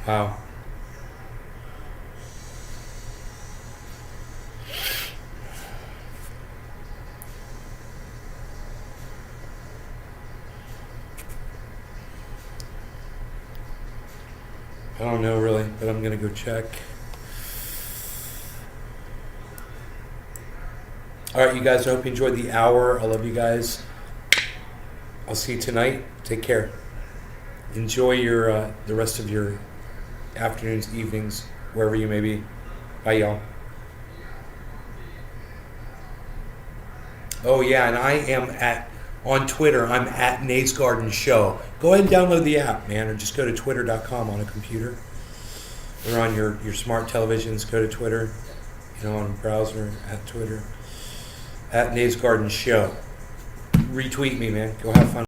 Wow. I don't know really, but I'm gonna go check. All right, you guys. I hope you enjoyed the hour. I love you guys. I'll see you tonight. Take care. Enjoy your the rest of your afternoons, evenings, wherever you may be. Bye, y'all. Oh yeah, and I am on Twitter. I'm at Nate's Garden Show. Go ahead and download the app, man, or just go to twitter.com on a computer or on your smart televisions. Go to Twitter, on a browser at Twitter at Nate's Garden Show. Retweet me, man. Go have fun.